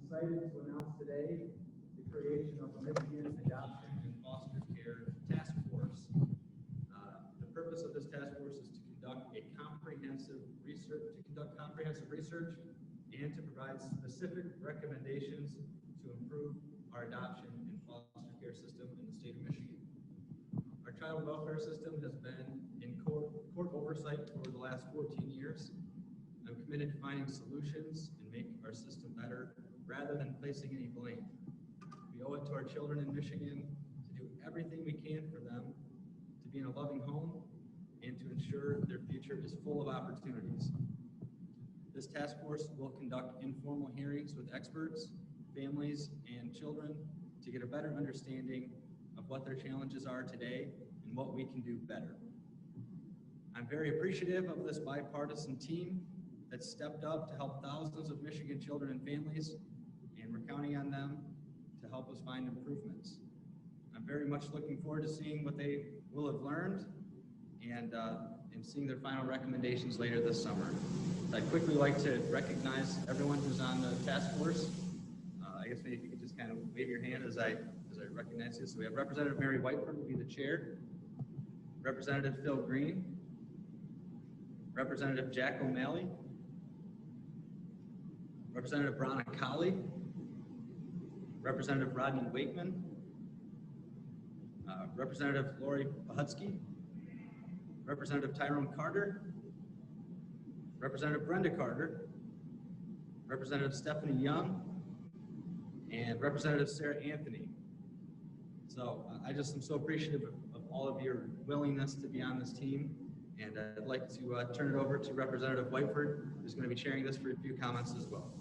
excited to announce today the creation of the Michigan Adoption and Foster Care Task Force. The purpose of this task force is to conduct comprehensive research and to provide specific recommendations to improve our adoption and foster care system in the state of Michigan. Our child welfare system has been in court oversight for the last 14 years. I'm committed to finding solutions and make our system better rather than placing any blame. We owe it to our children in Michigan to do everything we can for them, to be in a loving home, and to ensure their future is full of opportunities. This task force will conduct informal hearings with experts, families, and children to get a better understanding of what their challenges are today and what we can do better. I'm very appreciative of this bipartisan team that stepped up to help thousands of Michigan children and families, and we're counting on them to help us find improvements. I'm very much looking forward to seeing what they will have learned and seeing their final recommendations later this summer. I'd quickly like to recognize everyone who's on the task force. I guess maybe if you could just kind of wave your hand as I recognize you. So we have Representative Mary Whiteford will be the chair, Representative Phil Green, Representative Jack O'Malley, Representative Brenda Colley, Representative Rodney Wakeman, Representative Lori Pahutsky, Representative Tyrone Carter, Representative Brenda Carter, Representative Stephanie Young, and Representative Sarah Anthony. So I just am so appreciative of all of your willingness to be on this team, and I'd like to turn it over to Representative Whiteford, who's going to be sharing this for a few comments as well.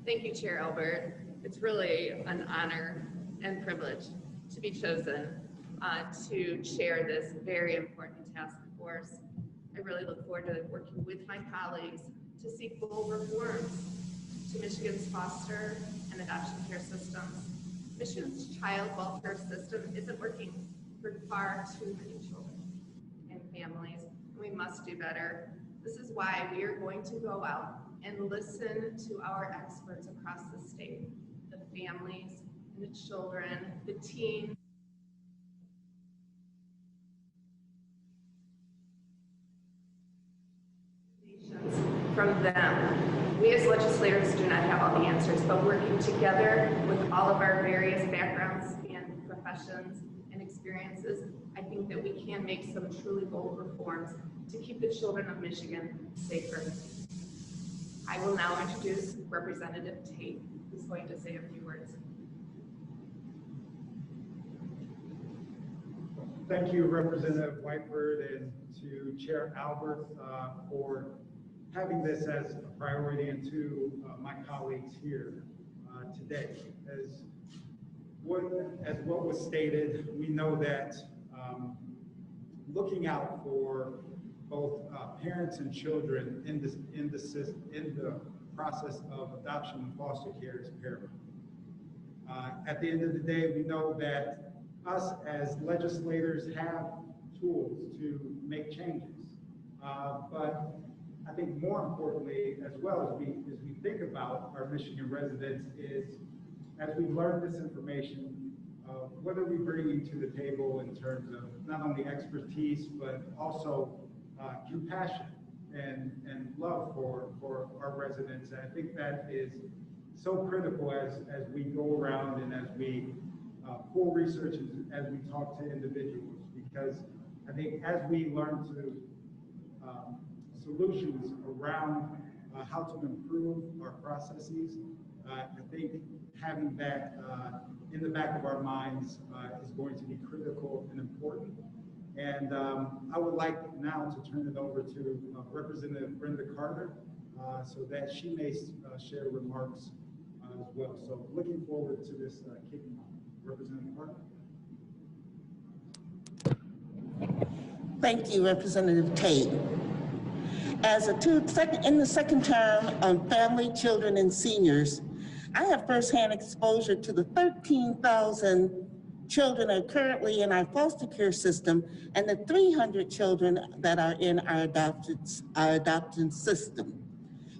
Thank you, Chair Albert. It's really an honor and privilege to be chosen to chair this very important task force. I really look forward to working with my colleagues to seek bold reforms to Michigan's foster and adoption care systems. Michigan's child welfare system isn't working for far too many children and families, and we must do better. This is why we are going to go out and listen to our experts across the state, the families and the children, the teens, from them. We as legislators do not have all the answers, but working together with all of our various backgrounds and professions and experiences, I think that we can make some truly bold reforms to keep the children of Michigan safer. I will now introduce Representative Tate, who's going to say a few words. Thank you, Representative Whiteford, and to Chair Albert for having this as a priority, and to my colleagues here today. As what was stated, we know that looking out for both parents and children in the process of adoption and foster care is paramount. At the end of the day, we know that us as legislators have tools to make changes, but I think more importantly, as well as we think about our Michigan residents, is as we learn this information, what are we bringing to the table in terms of not only expertise, but also compassion and love for our residents. And I think that is so critical as we go around and as we pull research and as we talk to individuals, because I think as we learn to solutions around how to improve our processes, I think having that in the back of our minds is going to be critical and important. And I would like now to turn it over to Representative Brenda Cartner so that she may share remarks as well. So looking forward to this kicking off. Representative Cartner. Thank you, Representative Tate. As in the second term on family, children, and seniors, I have firsthand exposure to the 13,000 children are currently in our foster care system and the 300 children that are in our adoption system.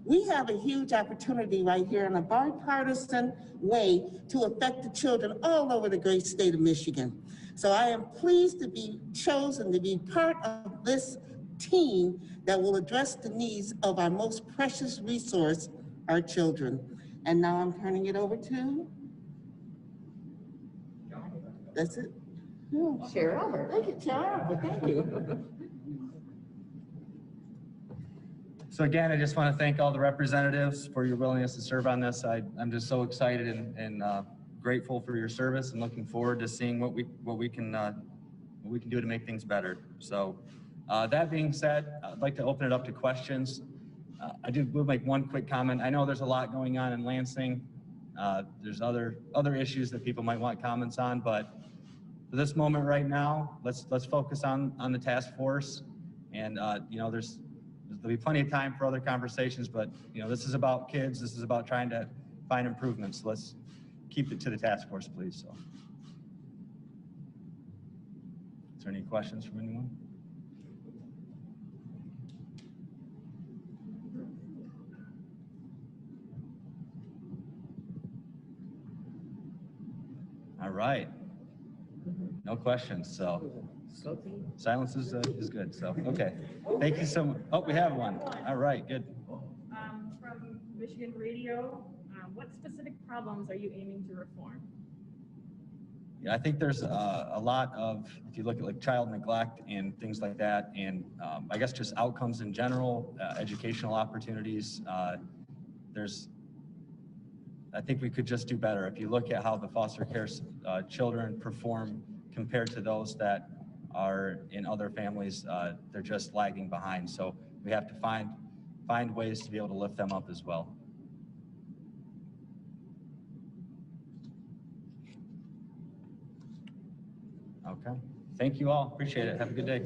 We have a huge opportunity right here in a bipartisan way to affect the children all over the great state of Michigan. So I am pleased to be chosen to be part of this team that will address the needs of our most precious resource, our children. And now I'm turning it over to, that's it. Chair Albert, thank you, Chair Albert, thank you. So again, I just want to thank all the representatives for your willingness to serve on this. I'm just so excited and grateful for your service and looking forward to seeing what we can do to make things better. So that being said, I'd like to open it up to questions. We'll make one quick comment. I know there's a lot going on in Lansing. There's other issues that people might want comments on, but for this moment right now, let's focus on the task force. And there'll be plenty of time for other conversations, but this is about kids. This is about trying to find improvements. So let's keep it to the task force, please. So, is there any questions from anyone? All right. No questions. So silence is good. So okay. Thank you so much. Oh, we have one. All right. Good. From Michigan Radio, what specific problems are you aiming to reform? Yeah, I think there's a lot of, if you look at like child neglect and things like that, and I guess just outcomes in general, educational opportunities. I think we could just do better. If you look at how the foster care children perform compared to those that are in other families, they're just lagging behind. So we have to find ways to be able to lift them up as well. Okay. Thank you all. Appreciate it. Have a good day.